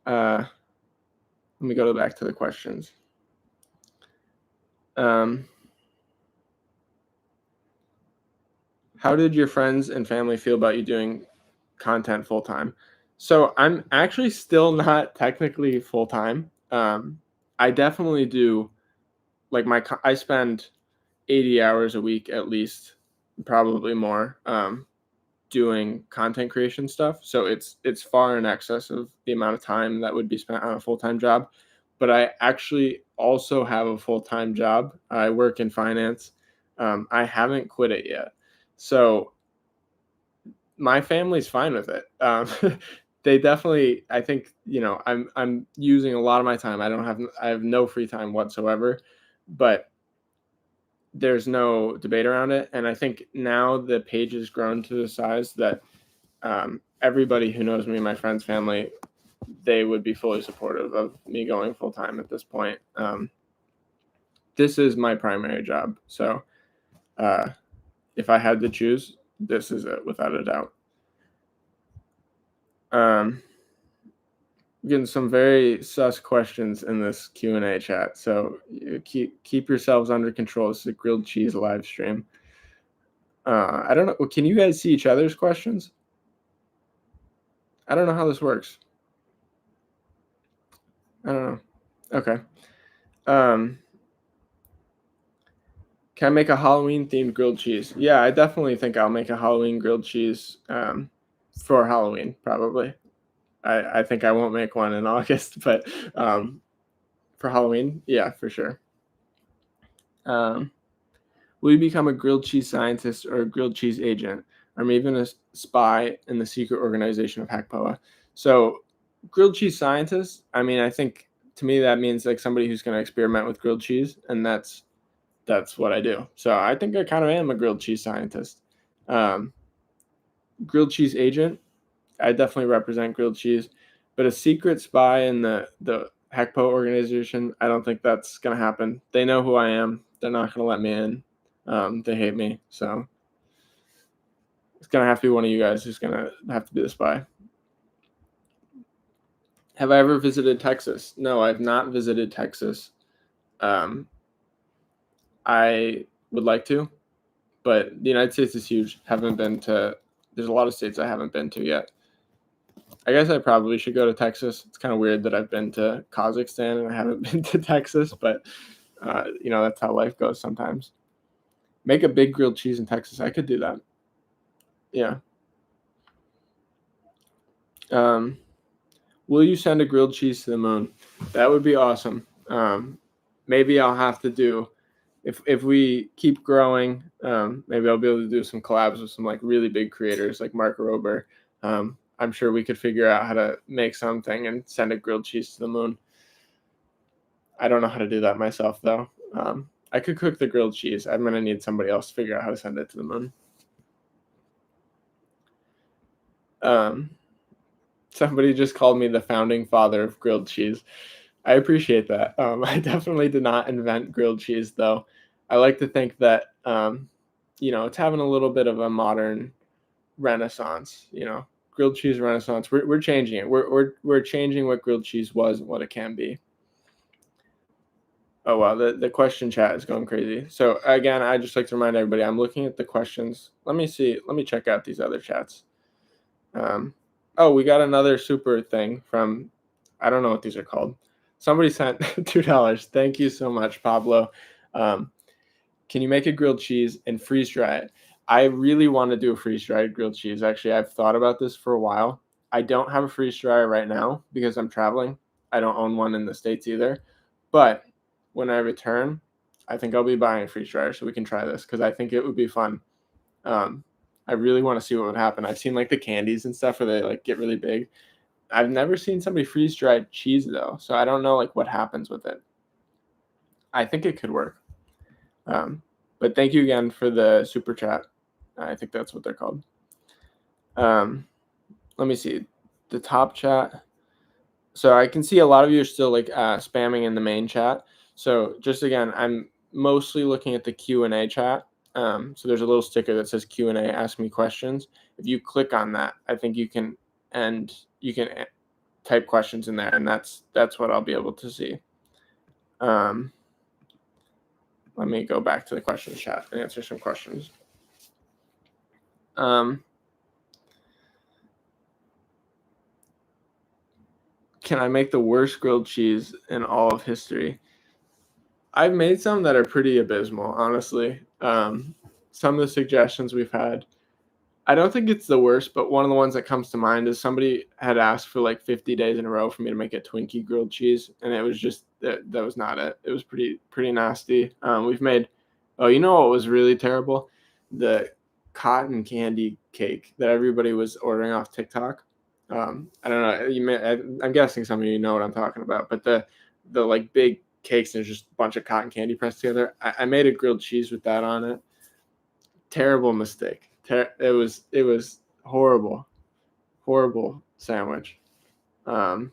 Let me go back to the questions. How did your friends and family feel about you doing content full time? So I'm actually still not technically full time. I definitely do like I spend 80 hours a week at least probably more, doing content creation stuff. So it's far in excess of the amount of time that would be spent on a full-time job. But I actually also have a full-time job. I work in finance. I haven't quit it yet. So my family's fine with it. They definitely, I think, I'm using a lot of my time. I have no free time whatsoever, but there's no debate around it. And I think now the page has grown to the size that everybody who knows me, my friends, family, they would be fully supportive of me going full time at this point. This is my primary job. So uh, if I had to choose, this is it without a doubt. Getting some very sus questions in this Q&A chat. So keep yourselves under control. This is a grilled cheese live stream. I don't know. Can you guys see each other's questions? I don't know how this works. I don't know. Okay. Can I make a Halloween themed grilled cheese? Yeah, I definitely think I'll make a Halloween grilled cheese for Halloween, probably. I think I won't make one in August, but for Halloween, yeah, for sure. Will you become a grilled cheese scientist or a grilled cheese agent, or maybe even a spy in the secret organization of Hackpoa? So, grilled cheese scientist, I mean, I think to me that means like somebody who's going to experiment with grilled cheese, and that's what I do. So I think I kind of am a grilled cheese scientist. Grilled cheese agent, I definitely represent grilled cheese, but a secret spy in the Hackpo organization, I don't think that's gonna happen. They know who I am. They're not gonna let me in. They hate me, so it's gonna have to be one of you guys who's gonna have to be the spy. Have I ever visited Texas? No, I've not visited Texas. I would like to, but the United States is huge. Haven't been to. There's a lot of states I haven't been to yet. I guess I probably should go to Texas. It's kind of weird that I've been to Kazakhstan and I haven't been to Texas, but that's how life goes sometimes. Make a big grilled cheese in Texas. I could do that. Yeah. Will you send a grilled cheese to the moon? That would be awesome. Maybe I'll have to do if we keep growing. Maybe I'll be able to do some collabs with some like really big creators like Mark Rober. I'm sure we could figure out how to make something and send a grilled cheese to the moon. I don't know how to do that myself, though. I could cook the grilled cheese. I'm going to need somebody else to figure out how to send it to the moon. Somebody just called me the founding father of grilled cheese. I appreciate that. I definitely did not invent grilled cheese, though. I like to think that, it's having a little bit of a modern renaissance, grilled cheese renaissance. We're changing it. We're changing what grilled cheese was and what it can be. Oh wow, the question chat is going crazy. So again, I just like to remind everybody, I'm looking at the questions. Let me see. Let me check out these other chats. We got another super thing from, I don't know what these are called. Somebody sent $2. Thank you so much, Pablo. Can you make a grilled cheese and freeze dry it? I really want to do a freeze dried grilled cheese. Actually, I've thought about this for a while. I don't have a freeze dryer right now because I'm traveling. I don't own one in the States either. But when I return, I think I'll be buying a freeze dryer so we can try this because I think it would be fun. I really want to see what would happen. I've seen like the candies and stuff where they like get really big. I've never seen somebody freeze dried cheese though, so I don't know like what happens with it. I think it could work. But thank you again for the super chat. I think that's what they're called. Let me see the top chat. So I can see a lot of you are still like spamming in the main chat. So just again, I'm mostly looking at the Q&A chat. So there's a little sticker that says Q&A, ask me questions. If you click on that, I think you can type questions in there, and that's what I'll be able to see. Let me go back to the questions chat and answer some questions. Can I make the worst grilled cheese in all of history? I've made some that are pretty abysmal, honestly. some of the suggestions we've had. I don't think it's the worst, but one of the ones that comes to mind is somebody had asked for like 50 days in a row for me to make a Twinkie grilled cheese, and it was just that was not it. It was pretty nasty. We've made, oh, you know what was really terrible? The cotton candy cake that everybody was ordering off TikTok. I don't know. I'm guessing some of you know what I'm talking about, but the like big cakes and there's just a bunch of cotton candy pressed together. I made a grilled cheese with that on it. Terrible mistake. It was horrible sandwich. Um,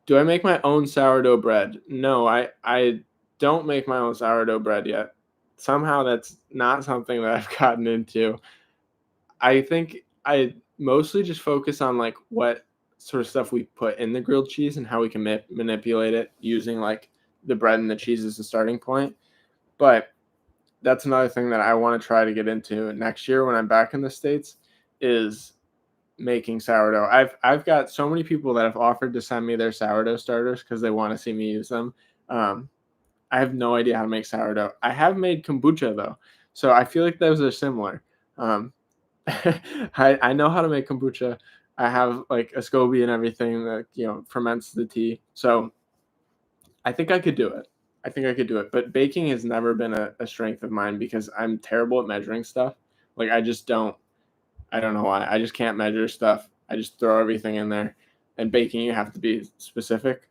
do I make my own sourdough bread? No, I don't make my own sourdough bread yet. Somehow that's not something that I've gotten into. I think I mostly just focus on like what sort of stuff we put in the grilled cheese and how we can manipulate it using like the bread and the cheese as a starting point. But that's another thing that I want to try to get into next year when I'm back in the States is making sourdough. I've got so many people that have offered to send me their sourdough starters because they want to see me use them. I have no idea how to make sourdough. I have made kombucha though, so I feel like those are similar. Um, I know how to make kombucha. I have like a SCOBY and everything that ferments the tea. So I think I could do it. I think I could do it. But baking has never been a strength of mine because I'm terrible at measuring stuff. Like I just don't. I don't know why. I just can't measure stuff. I just throw everything in there. And baking, you have to be specific.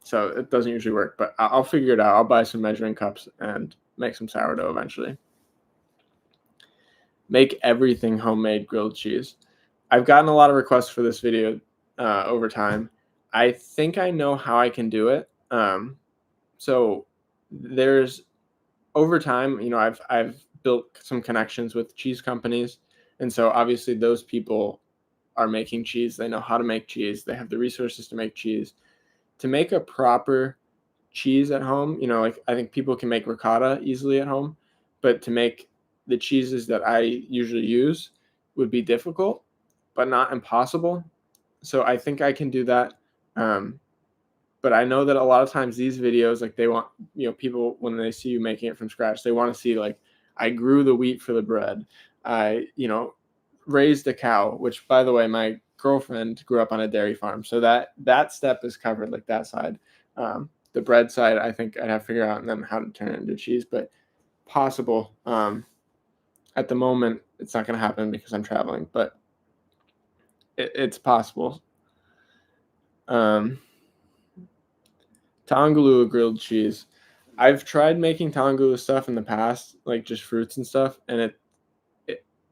So it doesn't usually work. But I'll figure it out. I'll buy some measuring cups and make some sourdough eventually. Make everything homemade grilled cheese. I've gotten a lot of requests for this video over time. I think I know how I can do it. So there's over time, I've built some connections with cheese companies, and so obviously those people are making cheese. They know how to make cheese. They have the resources to make cheese. To make a proper cheese at home, like I think people can make ricotta easily at home, but to make the cheeses that I usually use would be difficult, but not impossible. So I think I can do that. But I know that a lot of times these videos, like they want, people when they see you making it from scratch, they want to see like I grew the wheat for the bread. I, raised a cow, which by the way, my girlfriend grew up on a dairy farm. So that step is covered, like that side. The bread side, I think I'd have to figure out and then how to turn it into cheese, but possible. At the moment, it's not going to happen because I'm traveling, but it's possible. Tongulu grilled cheese. I've tried making tongulu stuff in the past, like just fruits and stuff, and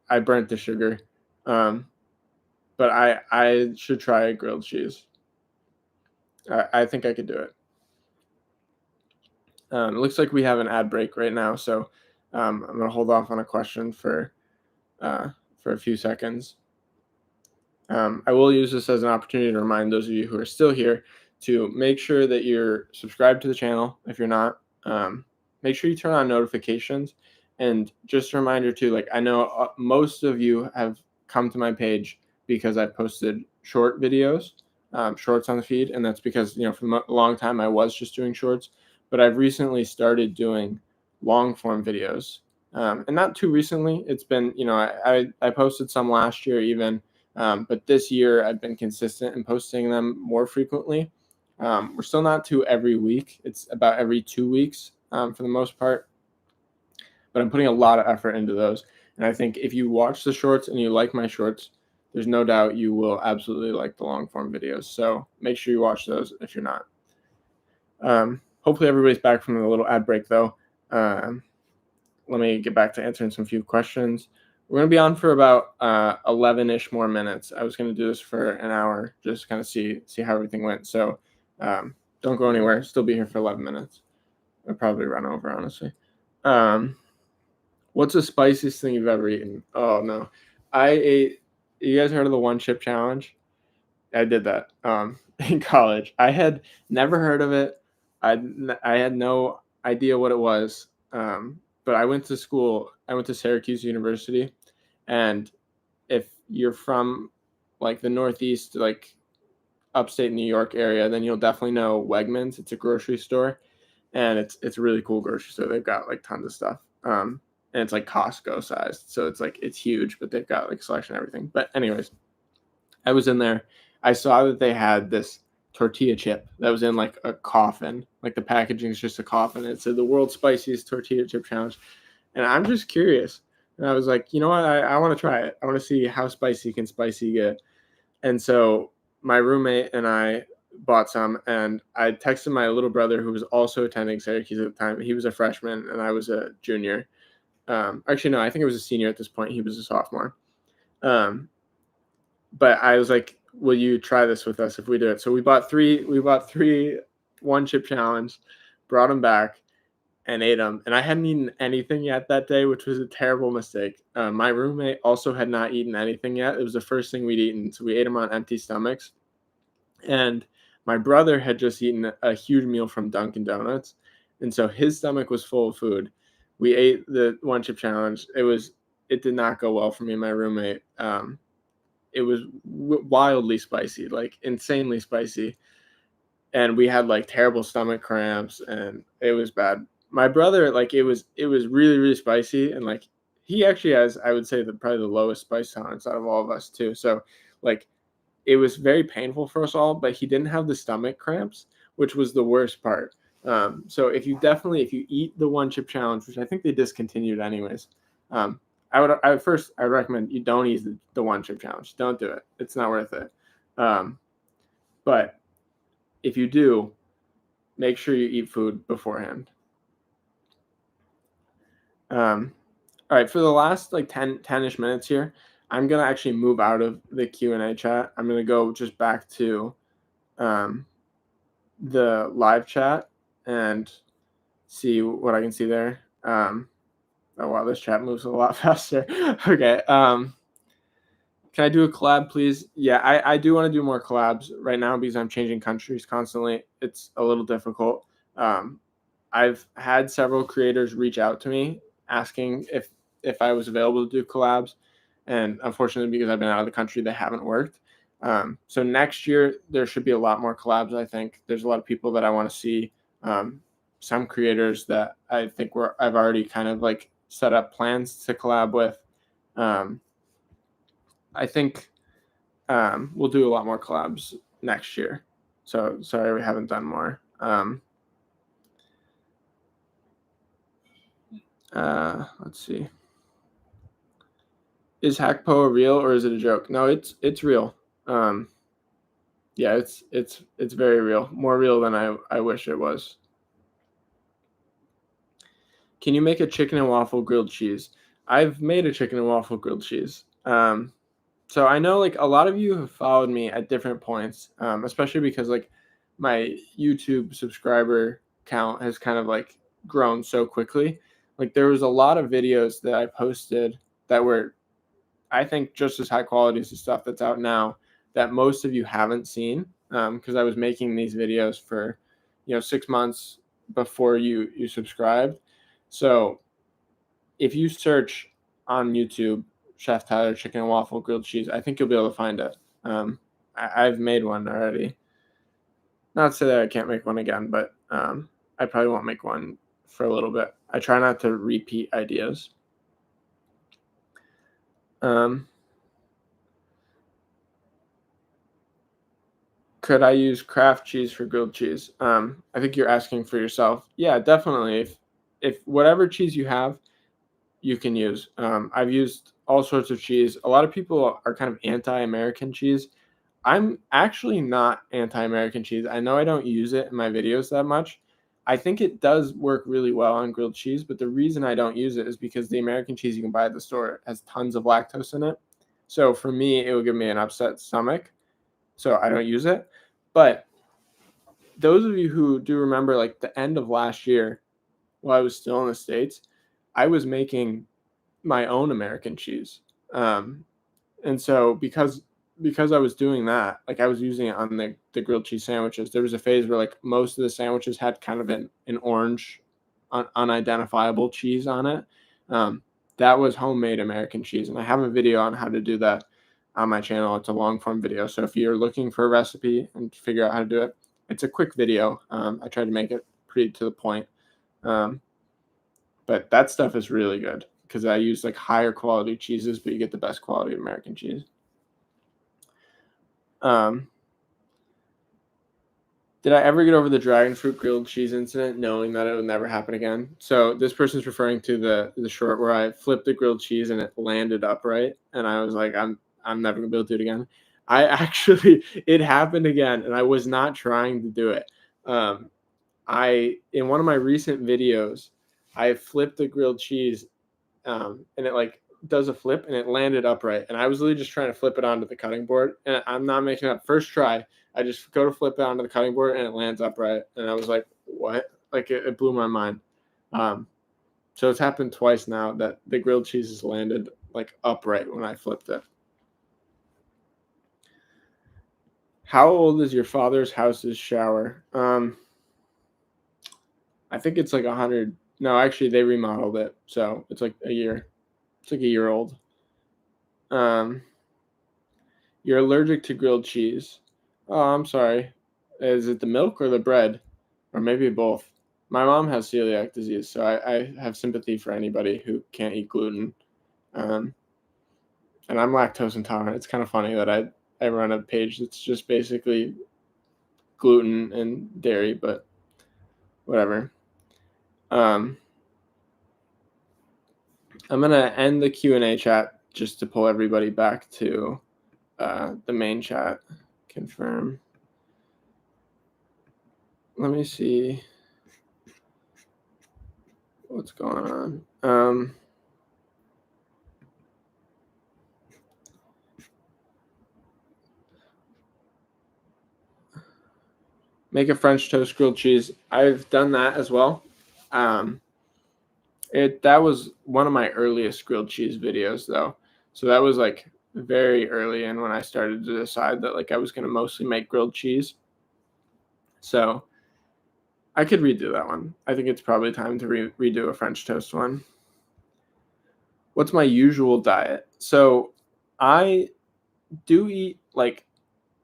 I burnt the sugar. But I should try a grilled cheese. I think I could do it. It looks like we have an ad break right now, so I'm gonna hold off on a question for a few seconds. I will use this as an opportunity to remind those of you who are still here to make sure that you're subscribed to the channel. If you're not, make sure you turn on notifications. And just a reminder too, like I know most of you have come to my page because I posted short videos, shorts on the feed. And that's because, for a long time I was just doing shorts, but I've recently started doing long form videos. And not too recently. It's been, I posted some last year even. But this year I've been consistent in posting them more frequently. We're still not to every week. It's about every 2 weeks for the most part. But I'm putting a lot of effort into those. And I think if you watch the shorts and you like my shorts, there's no doubt you will absolutely like the long form videos. So make sure you watch those if you're not. Hopefully everybody's back from the little ad break though. Let me get back to answering some few questions. We're going to be on for about 11-ish more minutes. I was going to do this for an hour, just kind of see how everything went. So don't go anywhere. Still be here for 11 minutes. I'll probably run over, honestly. What's the spiciest thing you've ever eaten? Oh, no. You guys heard of the one chip challenge? I did that in college. I had never heard of it. I had no idea what it was. But I went to school. I went to Syracuse University. And if you're from like the Northeast, like upstate New York area, then you'll definitely know Wegmans. It's a grocery store. and it's a really cool grocery store. They've got like tons of stuff. And it's like Costco sized, so it's like it's huge, but they've got like selection and everything. But anyways, I was in there. I saw that they had this tortilla chip that was in like a coffin. Like the packaging is just a coffin. It said the world's spiciest tortilla chip challenge. And I'm just curious. And I was like, you know what? I want to try it. I want to see how spicy can spicy get. And so my roommate and I bought some, and I texted my little brother who was also attending Syracuse at the time. He was a freshman and I was a junior. Actually, no, I think I was a senior at this point. He was a sophomore. Um, but I was like, will you try this with us if we do it? So we bought three one chip challenge, brought them back and ate them. And I hadn't eaten anything yet that day, which was a terrible mistake. My roommate also had not eaten anything yet. It was the first thing we'd eaten. So we ate them on empty stomachs. And my brother had just eaten a huge meal from Dunkin' Donuts. And so his stomach was full of food. We ate the one chip challenge. It did not go well for me and my roommate. It was wildly spicy, like insanely spicy. And we had like terrible stomach cramps and it was bad. My brother, like it was really, really spicy. And like he actually has, I would say, probably the lowest spice tolerance out of all of us too. So like it was very painful for us all, but he didn't have the stomach cramps, which was the worst part. So if you eat the one chip challenge, which I think they discontinued anyways, I would recommend you don't eat the one chip challenge. Don't do it. It's not worth it. But if you do, make sure you eat food beforehand. All right, for the last like 10-ish minutes here, I'm going to actually move out of the Q&A chat. I'm going to go just back to the live chat and see what I can see there. Oh, wow, this chat moves a lot faster. Okay. Can I do a collab, please? Yeah, I do want to do more collabs right now because I'm changing countries constantly. It's a little difficult. I've had several creators reach out to me asking if I was available to do collabs. And unfortunately, because I've been out of the country, they haven't worked. So next year, there should be a lot more collabs, I think. There's a lot of people that I want to see. Some creators that I think I've already kind of like set up plans to collab with. I think we'll do a lot more collabs next year. So sorry we haven't done more. Let's see. Is Hackpo real or is it a joke? No, it's real. Yeah, it's very real. More real than I wish it was. Can you make a chicken and waffle grilled cheese? I've made a chicken and waffle grilled cheese. So I know like a lot of you have followed me at different points, especially because like my YouTube subscriber count has kind of like grown so quickly. Like there was a lot of videos that I posted that were, I think, just as high quality as the stuff that's out now that most of you haven't seen, because I was making these videos for 6 months before you subscribed. So if you search on YouTube Chef Tyler chicken and waffle grilled cheese, I think you'll be able to find it. I've made one already. Not to say that I can't make one again, but I probably won't make one for a little bit. I try not to repeat ideas. Could I use Kraft cheese for grilled cheese? I think you're asking for yourself. Yeah, definitely. If whatever cheese you have, you can use. I've used all sorts of cheese. A lot of people are kind of anti-American cheese. I'm actually not anti-American cheese. I know I don't use it in my videos that much. I think it does work really well on grilled cheese, but the reason I don't use it is because the American cheese you can buy at the store has tons of lactose in it. So for me, it would give me an upset stomach. So I don't use it. But those of you who do remember like the end of last year, while I was still in the States, I was making my own American cheese. And so because I was doing that, like I was using it on the grilled cheese sandwiches, there was a phase where like most of the sandwiches had kind of an orange unidentifiable cheese on it. That was homemade American cheese. And I have a video on how to do that on my channel. It's a long form video. So if you're looking for a recipe and figure out how to do it, it's a quick video. I tried to make it pretty to the point. Um, but that stuff is really good because I use like higher quality cheeses, but you get the best quality American cheese. Um, Did I ever get over the dragon fruit grilled cheese incident, knowing that it would never happen again? So this person's referring to the short where I flipped the grilled cheese and it landed upright, and I was like, I'm never gonna be able to do it again. I actually it happened again, and I was not trying to do it. Um, I in one of my recent videos, I flipped the grilled cheese, and it like does a flip and it landed upright. And I was literally just trying to flip it onto the cutting board. And I'm not making up. First try, I just go to flip it onto the cutting board and it lands upright. And I was like, what? Like it blew my mind. Um, so it's happened twice now that the grilled cheese has landed like upright when I flipped it. How old is your father's house's shower? I think it's like 100. No, actually, they remodeled it, so it's like a year. It's like a year old. Um, you're allergic to grilled cheese. Oh, I'm sorry. Is it the milk or the bread? Or maybe both. My mom has celiac disease, so I have sympathy for anybody who can't eat gluten. Um, and I'm lactose intolerant. It's kind of funny that I run a page that's just basically gluten and dairy, but whatever. Um, I'm gonna end the Q&A chat just to pull everybody back to the main chat. Confirm. Let me see what's going on. Make a French toast grilled cheese. I've done that as well. Um, that was one of my earliest grilled cheese videos though. So that was like very early in when I started to decide that like I was gonna mostly make grilled cheese. So I could redo that one. I think it's probably time to redo a French toast one. What's my usual diet? So I do eat like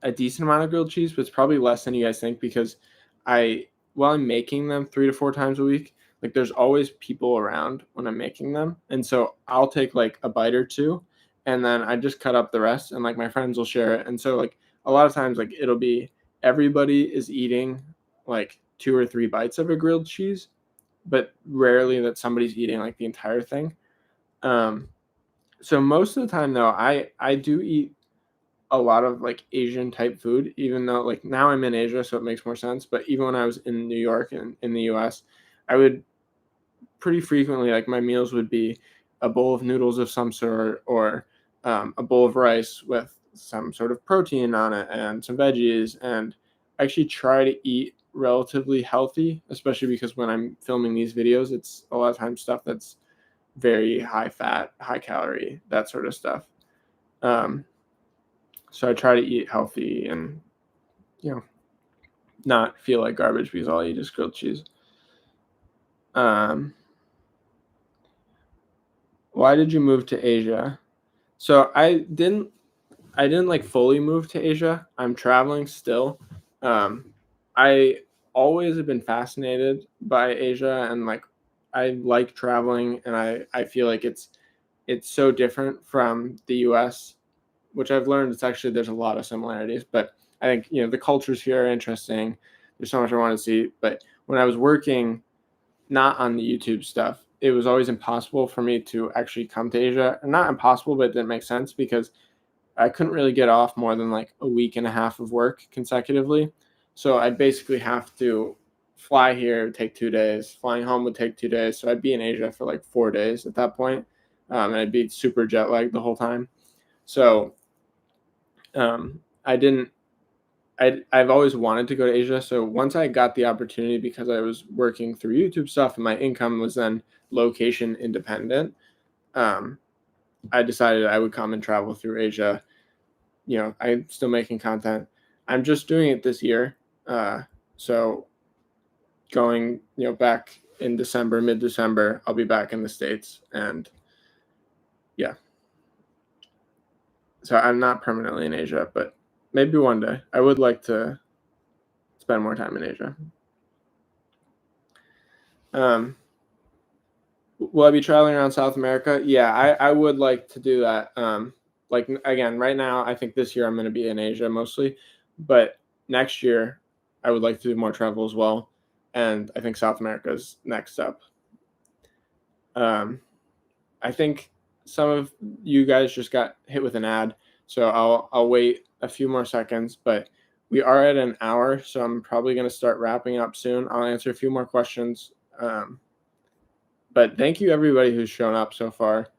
a decent amount of grilled cheese, but it's probably less than you guys think because while I'm making them 3 to 4 times a week, like there's always people around when I'm making them. And so I'll take like a bite or two and then I just cut up the rest and like my friends will share it. And so like a lot of times like it'll be everybody is eating like 2 or 3 bites of a grilled cheese, but rarely that somebody's eating like the entire thing. Um, so most of the time though, I do eat a lot of like Asian type food, even though like now I'm in Asia, so it makes more sense. But even when I was in New York and in the US, I would pretty frequently like my meals would be a bowl of noodles of some sort or a bowl of rice with some sort of protein on it and some veggies. And I actually try to eat relatively healthy, especially because when I'm filming these videos, it's a lot of times stuff that's very high fat, high calorie, that sort of stuff. Um, so I try to eat healthy and, you know, not feel like garbage because all I eat is grilled cheese. Why did you move to Asia? So I didn't like fully move to Asia. I'm traveling still. I always have been fascinated by Asia and like I like traveling and I feel like it's so different from the US, which I've learned it's actually there's a lot of similarities, but I think the cultures here are interesting. There's so much I want to see. But when I was working not on the YouTube stuff, it was always impossible for me to actually come to Asia. Not impossible, but it didn't make sense because I couldn't really get off more than like a week and a half of work consecutively. So I'd basically have to fly here, take 2 days, flying home would take 2 days. So I'd be in Asia for like 4 days at that point, and I'd be super jet lagged the whole time. So I didn't. I've always wanted to go to Asia. So once I got the opportunity, because I was working through YouTube stuff and my income was then location independent, um, I decided I would come and travel through Asia. I'm still making content. I'm just doing it this year. So going, back in December, mid-December, I'll be back in the States. And yeah, so I'm not permanently in Asia, but maybe one day I would like to spend more time in Asia. Will I be traveling around South America? Yeah, I would like to do that. Like again, right now, I think this year I'm going to be in Asia mostly, but next year I would like to do more travel as well, and I think South America is next up. Um, I think some of you guys just got hit with an ad, so I'll wait a few more seconds, but we are at an hour, so I'm probably going to start wrapping up soon. I'll answer a few more questions. But thank you everybody who's shown up so far.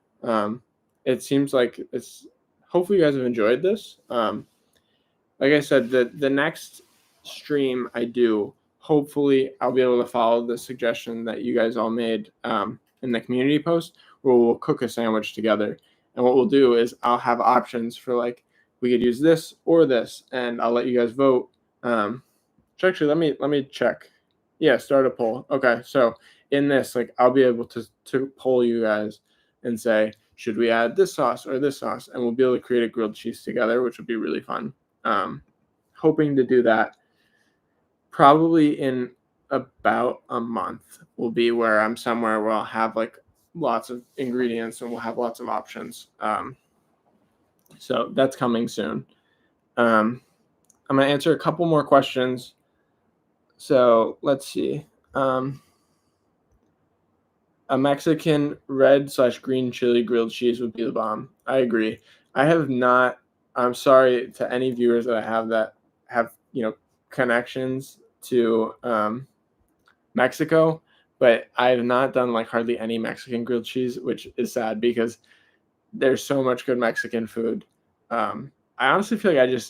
It seems like it's hopefully you guys have enjoyed this. Like I said, the next stream I do, hopefully I'll be able to follow the suggestion that you guys all made in the community post where we'll cook a sandwich together. And what we'll do is I'll have options for like we could use this or this, and I'll let you guys vote. Actually, let me check. Yeah, start a poll. Okay, so in this, like I'll be able to poll you guys and say, should we add this sauce or this sauce? And we'll be able to create a grilled cheese together, which will be really fun. Hoping to do that probably in about a month will be where I'm somewhere where I'll have like lots of ingredients and we'll have lots of options. So that's coming soon. I'm going to answer a couple more questions. So let's see. A Mexican red/green chili grilled cheese would be the bomb. I agree. I have not. I'm sorry to any viewers that I have that have connections to Mexico, but I have not done like hardly any Mexican grilled cheese, which is sad because there's so much good Mexican food. I honestly feel like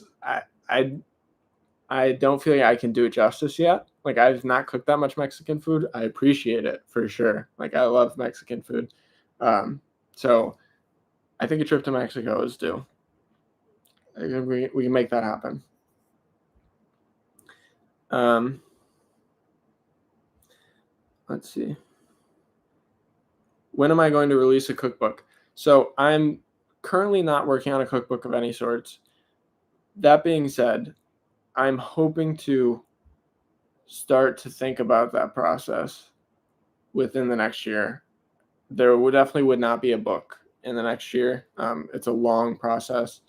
I don't feel like I can do it justice yet. Like I've not cooked that much Mexican food. I appreciate it for sure. Like I love Mexican food. So I think a trip to Mexico is due. We can make that happen. Let's see. When am I going to release a cookbook? So I'm currently not working on a cookbook of any sorts. That being said, I'm hoping to start to think about that process within the next year. There definitely would not be a book in the next year. It's a long process.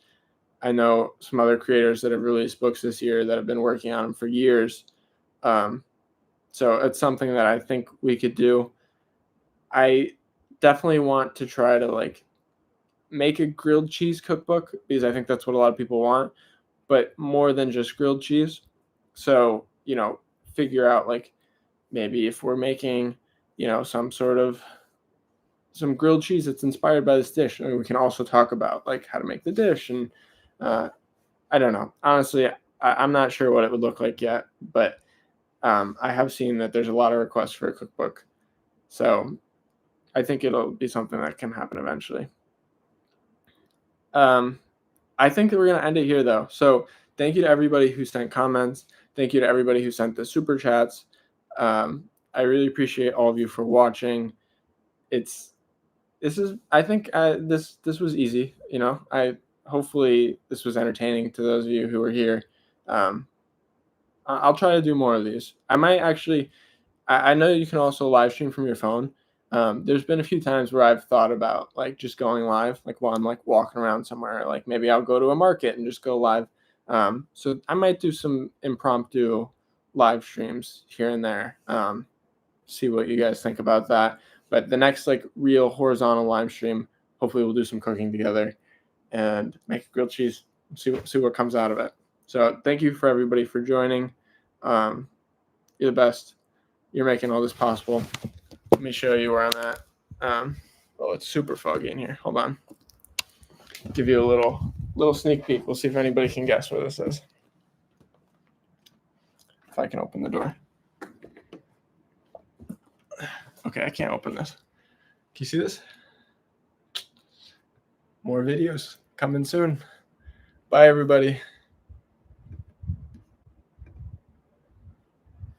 I know some other creators that have released books this year that have been working on them for years. So it's something that I think we could do. I definitely want to try to like make a grilled cheese cookbook because I think that's what a lot of people want, but more than just grilled cheese. So, figure out like maybe if we're making, some grilled cheese that's inspired by this dish, and we can also talk about like how to make the dish. And I don't know. Honestly, I'm not sure what it would look like yet, but I have seen that there's a lot of requests for a cookbook. So I think it'll be something that can happen eventually. I think that we're going to end it here, though. So thank you to everybody who sent comments. Thank you to everybody who sent the super chats. I really appreciate all of you for watching. I think this was easy. Hopefully this was entertaining to those of you who were here. I'll try to do more of these. I might actually. I know you can also live stream from your phone. There's been a few times where I've thought about like just going live, like while I'm like walking around somewhere, like maybe I'll go to a market and just go live. So I might do some impromptu live streams here and there. See what you guys think about that. But the next like real horizontal live stream, hopefully we'll do some cooking together and make a grilled cheese. See what comes out of it. So thank you for everybody for joining. You're the best. You're making all this possible. Let me show you where I'm at. Oh, it's super foggy in here. Hold on. Give you a little sneak peek. We'll see if anybody can guess where this is. If I can open the door. Okay, I can't open this. Can you see this? More videos coming soon. Bye, everybody.